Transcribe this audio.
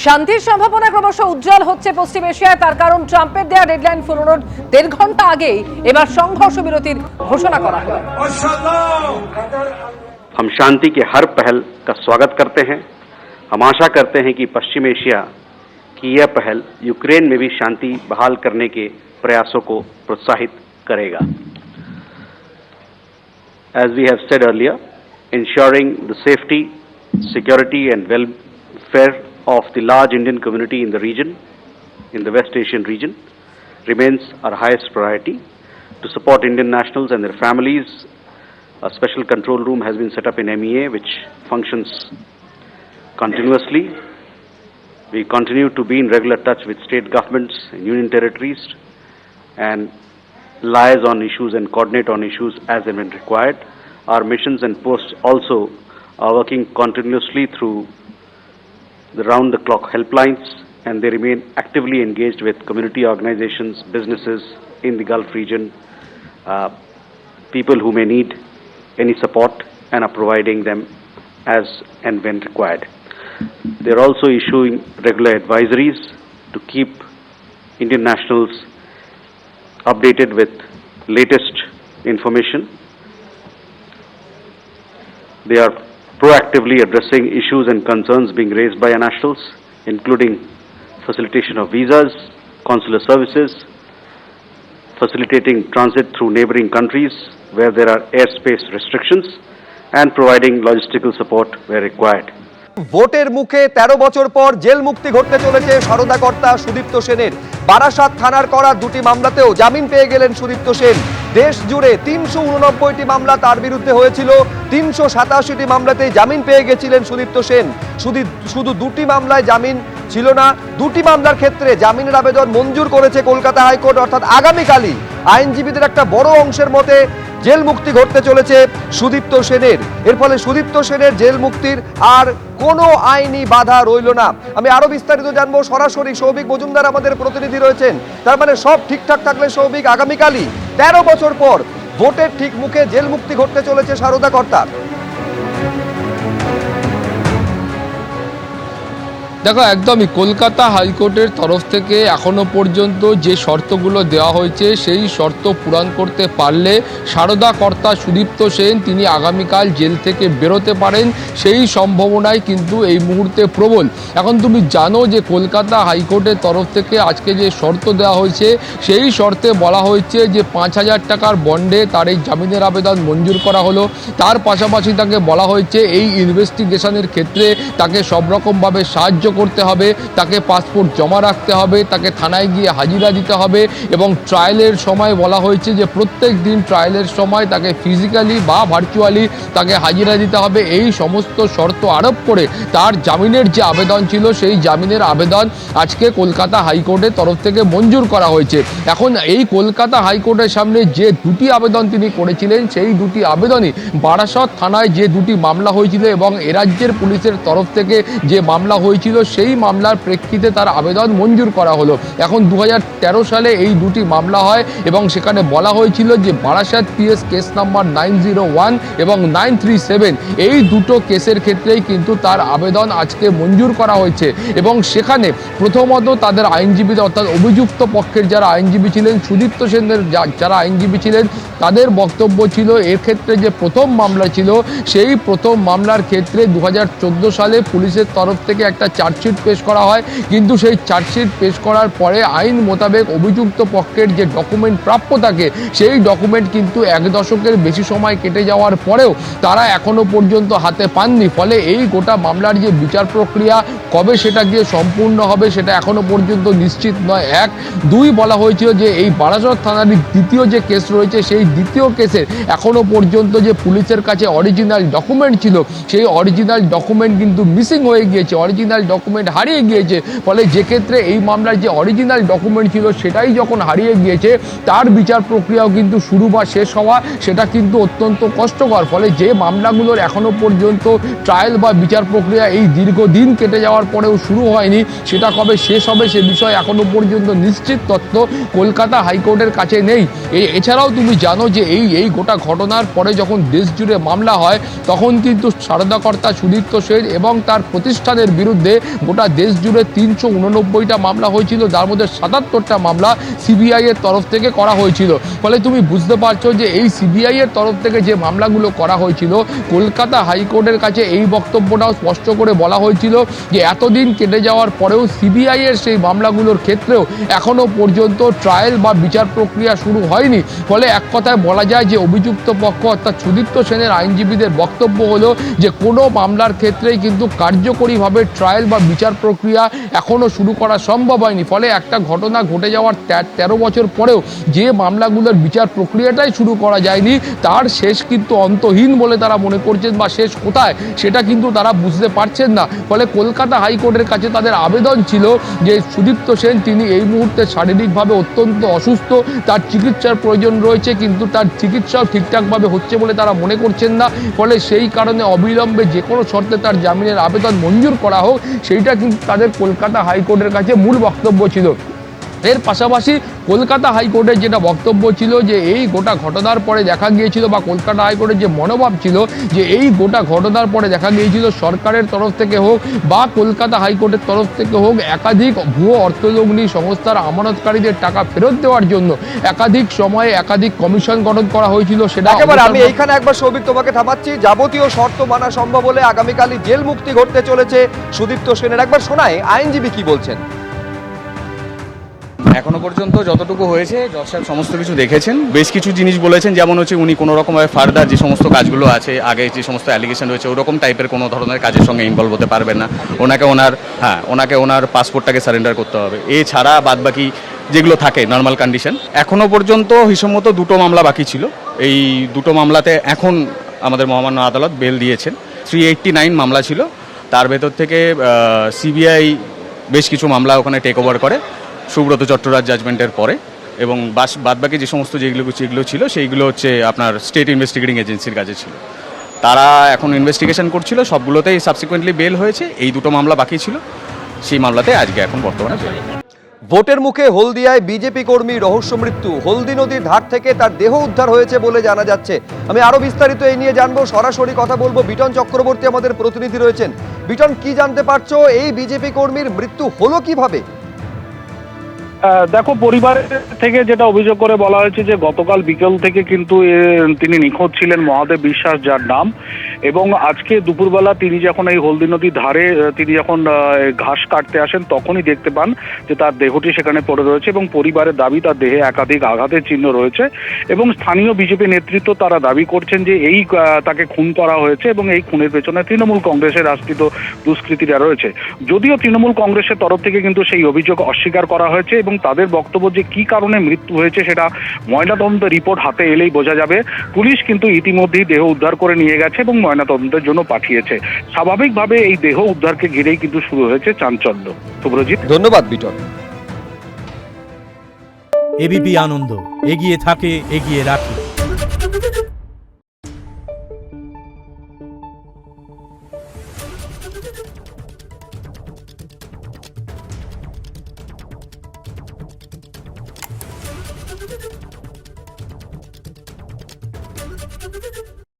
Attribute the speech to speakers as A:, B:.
A: শান্তির সম্ভাবনা ক্রমশ উজ্জ্বল হচ্ছে পশ্চিম এশিয়ায়। তার কারণ ট্রাম্পের দেয়া ডেডলাইন ফুরোনোর 1.5 ঘন্টা আগেই এবার সংঘর্ষ বিরতির ঘোষণা করা হলো।
B: हम शांति के हर पहल का स्वागत करते हैं। हम आशा करते हैं कि पश्चिम एशिया की यह पहल यूक्रेन में भी शांति बहाल करने के प्रयासों को प्रोत्साहित करेगा। As we have said earlier, ensuring the safety, security and welfare of the large Indian community in the region, in the West Asian region, remains our highest priority. To support Indian nationals and their families, a special control room has been set up in MEA, which functions continuously. We continue to be in regular touch with state governments and union territories and liaise on issues and coordinate on issues as and when required. Our missions and posts also are working continuously through the round-the-clock helplines, and they remain actively engaged with community organizations, businesses in the Gulf region, people who may need any support, and are providing them as and when required. They are also issuing regular advisories to keep Indian nationals updated with latest information. They are proactively addressing issues and concerns being raised by our nationals, including facilitation of visas, consular services, facilitating transit through neighboring countries where there are airspace restrictions, and providing logistical support where required.
C: ভোটের মুখে 13 বছর পর jail মুক্তি ঘটতে চলেছে সারদা কর্তা সুদীপ্ত সেনের। বারাসাত থানার করা দুটি মামলাতেও জামিন পেয়ে গেলেন সুদীপ্ত সেন। দেশ জুড়ে 389টি মামলা তার বিরুদ্ধে হয়েছিল, 387টি মামলাতেই জামিন পেয়ে গেছিলেন সুদীপ্ত সেন। শুধু দুটি মামলায় জামিন ছিল না, দুটি মামলার ক্ষেত্রে জামিনের আবেদন মঞ্জুর করেছে কলকাতা হাইকোর্ট। অর্থাৎ আগামীকালই আইনজীবীদের একটা বড় অংশের মতে জেল মুক্তি ঘটতে চলেছে সুদীপ্ত সেনের। এর ফলে সুদীপ্ত সেনের জেল মুক্তির আর কোনো আইনি বাধা রইল না। আমি আরো বিস্তারিত জানবো, সরাসরি সৌভিক মজুমদার আমাদের প্রতিনিধি রয়েছেন। তার মানে সব ঠিকঠাক থাকলে সৌভিক, আগামীকালই 13 বছর পর ভোটের ঠিক মুখে জেল মুক্তি ঘটতে চলেছে সারদা কর্তার।
D: দেখো, একদমই কলকাতা হাইকোর্টের তরফ থেকে এখনো পর্যন্ত যে শর্তগুলো দেওয়া হয়েছে সেই শর্ত পূরণ করতে পারলে সারদা কর্তা সুদীপ্ত সেন তিনি আগামীকাল জেল থেকে বেরোতে পারেন, সেই সম্ভাবনাই কিন্তু এই মুহূর্তে প্রবল। এখন তুমি জানো যে কলকাতা হাইকোর্টের তরফ থেকে আজকে যে শর্ত দেওয়া হয়েছে সেই শর্তে বলা হয়েছে যে 5,000 টাকার বন্ডে তার এই জামিনের আবেদন মঞ্জুর করা হলো। তার পাশাপাশি তাকে বলা হয়েছে এই ইনভেস্টিগেশনের ক্ষেত্রে তাকে সব রকমভাবে সাহায্য করতে হবে, তাকে পাসপোর্ট জমা রাখতে হবে, তাকে থানায় গিয়ে হাজিরা দিতে হবে এবং ট্রায়ালের সময় বলা হয়েছে যে প্রত্যেক দিন ট্রায়ালের সময় তাকে ফিজিক্যালি বা ভার্চুয়ালি তাকে হাজিরা দিতে হবে। এই সমস্ত শর্ত আরোপ করে তার জামিনের যে আবেদন ছিল সেই জামিনের আবেদন আজকে কলকাতা হাইকোর্টের তরফ থেকে মঞ্জুর করা হয়েছে। এখন এই কলকাতা হাইকোর্টের সামনে যে দুটি আবেদন তিনি করেছিলেন সেই দুটি আবেদনই বারাসত থানায় যে দুটি মামলা হয়েছিল এবং এরাজ্যের পুলিশের তরফ থেকে যে মামলা হয়েছিল সেই মামলার প্রেক্ষিতে তার আবেদন মঞ্জুর করা হলো। এখন 2013 সালে এই দুটি মামলা হয় এবং সেখানে বলা হয়েছিল যে বারাসাত পিএস কেস নাম্বার 901 এবং 937 এই দুটো কেসের ক্ষেত্রেই কিন্তু তার আবেদন আজকে মঞ্জুর করা হয়েছে। এবং সেখানে প্রথমত তাদের আইনজীবী অর্থাৎ অভিযুক্ত পক্ষের যারা আইনজীবী ছিলেন, সুদীপ্ত সেনের যারা আইনজীবী ছিলেন, তাদের বক্তব্য ছিল এর ক্ষেত্রে যে প্রথম মামলা ছিল সেই প্রথম মামলার ক্ষেত্রে 2014 সালে পুলিশের তরফ থেকে একটা চার্জশিট পেশ করা হয়, কিন্তু সেই চার্জশিট পেশ করার পরে আইন মোতাবেক অভিযুক্ত পক্ষের যে ডকুমেন্ট প্রাপ্য থাকে সেই ডকুমেন্ট কিন্তু 1 দশকের বেশি সময় কেটে যাওয়ার পরেও তারা এখনো পর্যন্ত হাতে পাননি। ফলে এই গোটা মামলার যে বিচার প্রক্রিয়া কবে সেটা গিয়ে সম্পূর্ণ হবে সেটা এখনো পর্যন্ত নিশ্চিত নয়। 1, 2 বলা হয়েছিল যে এই বারাসত থানার দ্বিতীয় যে কেস রয়েছে সেই দ্বিতীয় কেসের এখনো পর্যন্ত যে পুলিশের কাছে অরিজিনাল ডকুমেন্ট ছিল সেই অরিজিনাল ডকুমেন্ট কিন্তু মিসিং হয়ে গিয়েছে, অরিজিনাল ডকুমেন্ট হারিয়ে গিয়েছে। ফলে যে ক্ষেত্রে এই মামলার যে অরিজিনাল ডকুমেন্ট ছিল সেটাই যখন হারিয়ে গিয়েছে তার বিচার প্রক্রিয়াও কিন্তু শুরু বা শেষ হওয়া সেটা কিন্তু অত্যন্ত কষ্টকর। ফলে যে মামলাগুলোর এখনো পর্যন্ত ট্রায়াল বা বিচার প্রক্রিয়া এই দীর্ঘদিন কেটে যাওয়ার পরেও শুরু হয়নি, সেটা কবে শেষ হবে সে বিষয়ে এখনো পর্যন্ত নিশ্চিত তথ্য কলকাতা হাইকোর্টের কাছে নেই। এছাড়াও তুমি জানো যে এই গোটা ঘটনার পরে যখন দেশ জুড়ে মামলা হয় তখন কিন্তু সারদা কর্তা সুদীপ্ত সেন এবং তার প্রতিষ্ঠানের বিরুদ্ধে গোটা দেশ জুড়ে 389টা মামলা হয়েছিল, যার মধ্যে 77টা মামলা সিবিআই এর তরফ থেকে করা হয়েছিল। ফলে তুমি বুঝতে পারছো যে এই সিবিআই এর তরফ থেকে যে মামলাগুলো করা হয়েছিল, কলকাতা হাইকোর্টের কাছে এই বক্তব্যটাও স্পষ্ট করে বলা হয়েছিল যে এতদিন কেটে যাওয়ার পরেও সিবিআই এর সেই মামলাগুলোর ক্ষেত্রেও এখনো পর্যন্ত ট্রায়াল বা বিচার প্রক্রিয়া শুরু হয়নি। ফলে এক কথায় বলা যায় যে অভিযুক্ত পক্ষ অর্থাৎ সুদীপ্ত সেনের আইনজীবীদের বক্তব্য হলো যে কোনো মামলার ক্ষেত্রেই কিন্তু কার্যকরীভাবে ট্রায়াল বা বিচার প্রক্রিয়া এখনো শুরু করা সম্ভব হয়নি। ফলে একটা ঘটনা ঘটে যাওয়ার 13 বছর পরেও যে মামলাগুলোর বিচার প্রক্রিয়াটাই শুরু করা যায়নি, তার শেষ কিন্তু অন্তহীন বলে তারা মনে করছেন, বা শেষ কোথায় সেটা কিন্তু তারা বুঝতে পারছেন না। ফলে কলকাতা হাইকোর্টের কাছে তাদের আবেদন ছিল যে সুদীপ্ত সেন তিনি এই মুহূর্তে শারীরিকভাবে অত্যন্ত অসুস্থ, তার চিকিৎসার প্রয়োজন রয়েছে, কিন্তু তার চিকিৎসাও ঠিকঠাকভাবে হচ্ছে বলে তারা মনে করছেন না। ফলে সেই কারণে অবিলম্বে যে কোনো শর্তে তার জামিনের আবেদন মঞ্জুর করা হোক, সেইটা কিন্তু তাদের কলকাতা হাইকোর্টের কাছে মূল বক্তব্য ছিল। এর পাশাপাশি কলকাতা হাইকোর্টের যেটা বক্তব্য ছিল যে এই গোটা ঘটনার পরে দেখা গিয়েছিল, বা কলকাতা হাইকোর্টের যে মনোভাব ছিল যে এই গোটা ঘটনার পরে দেখা গিয়েছিল সরকারের তরফ থেকে হোক বা কলকাতা হাইকোর্টের তরফ থেকে হোক একাধিক ভুয়ো অর্থলগ্নি সংস্থার আমানতকারীদের টাকা ফেরত দেওয়ার জন্য একাধিক সময়ে একাধিক কমিশন গঠন করা হয়েছিল। সেটা
C: একেবারে আমি এইখানে একবার সৌভিক তোমাকে থামাচ্ছি। যাবতীয় শর্ত মানা সম্ভব হলে আগামীকালই জেল মুক্তি ঘটতে চলেছে সুদীপ্ত সেনের। একবার শোনায় আইনজীবী কি বলছেন।
E: এখনো পর্যন্ত যতটুকু হয়েছে জজ সাহেব সমস্ত কিছু দেখেছেন, বেশ কিছু জিনিস বলেছেন, যেমন হচ্ছে উনি কোনো রকমভাবে ফার্দার যে সমস্ত কাজগুলো আছে, আগে যে সমস্ত অ্যালিগেশন রয়েছে ওরকম টাইপের কোনো ধরনের কাজের সঙ্গে ইনভলভ হতে পারবেন না। ওনাকে ওনার পাসপোর্টটাকে সারেন্ডার করতে হবে। এছাড়া বাদবাকি যেগুলো থাকে নর্মাল কন্ডিশন। এখনো পর্যন্ত হিসেবমতো 2টো মামলা বাকি ছিল। এই 2টো মামলাতে এখন আমাদের মহামান্য আদালত বেল দিয়েছেন। 389 মামলা ছিল, তার ভেতর থেকে সিবিআই বেশ কিছু মামলা ওখানে টেক ওভার করে সুব্রত চট্টরাজ জাজমেন্টের পরে, এবং বাদবাকি যে সমস্ত যেগুলো ছিল সেইগুলো হচ্ছে আপনার স্টেট ইনভেস্টিগেটিং এজেন্সির কাছে ছিল। তারা এখন ইনভেস্টিগেশন করছিল, সবগুলোতেই সাবসিকুয়েন্টলি বেল হয়েছে। এই 2টো মামলা বাকি ছিল, সেই মামলাতে আজকে এখন বর্তমানে বেল।
C: ভোটের মুখে হলদিয়ায় বিজেপি কর্মী রহস্য মৃত্যু। হলদি নদীর ধার থেকে তার দেহ উদ্ধার হয়েছে বলে জানা যাচ্ছে। আমি আরো বিস্তারিত এই নিয়ে জানবো, সরাসরি কথা বলবো। বিটন চক্রবর্তী আমাদের প্রতিনিধি রয়েছেন। বিটন, কি জানতে পারছো, এই বিজেপি কর্মীর মৃত্যু হলো কিভাবে?
F: দেখো, পরিবারের থেকে যেটা অভিযোগ করে বলা হয়েছে যে গতকাল বিকেল থেকে কিন্তু তিনি নিখোঁজ ছিলেন, মহাদেব বিশ্বাস যার নাম, এবং আজকে দুপুরবেলা তিনি যখন এই হলদি নদীর ধারে তিনি যখন ঘাস কাটতে আসেন তখনই দেখতে পান যে তার দেহটি সেখানে পড়ে রয়েছে, এবং পরিবারের দাবি তার দেহে একাধিক আঘাতের চিহ্ন রয়েছে, এবং স্থানীয় বিজেপি নেতৃত্ব তারা দাবি করছেন যে এই তাকে খুন করা হয়েছে, এবং এই খুনের পেছনে তৃণমূল কংগ্রেসের আশ্রিত দুষ্কৃতীরা রয়েছে। যদিও তৃণমূল কংগ্রেসের তরফ থেকে কিন্তু সেই অভিযোগ অস্বীকার করা হয়েছে, এবং তাদের বক্তব্য যে কি কারণে মৃত্যু হয়েছে সেটা ময়নাতদন্ত রিপোর্ট হাতে এলেই বোঝা যাবে। পুলিশ কিন্তু ইতিমধ্যেই দেহ উদ্ধার করে নিয়ে গেছে এবং ময়নাতদন্তের জন্য পাঠিয়েছে। স্বাভাবিকভাবে এই দেহ উদ্ধারকে ঘিরেই কিন্তু শুরু হয়েছে চাঞ্চল্য। শুভ্রজিৎ,
C: ধন্যবাদ বিটন।
G: এবিপি আনন্দ এগিয়ে থাকে, এগিয়ে রাখে।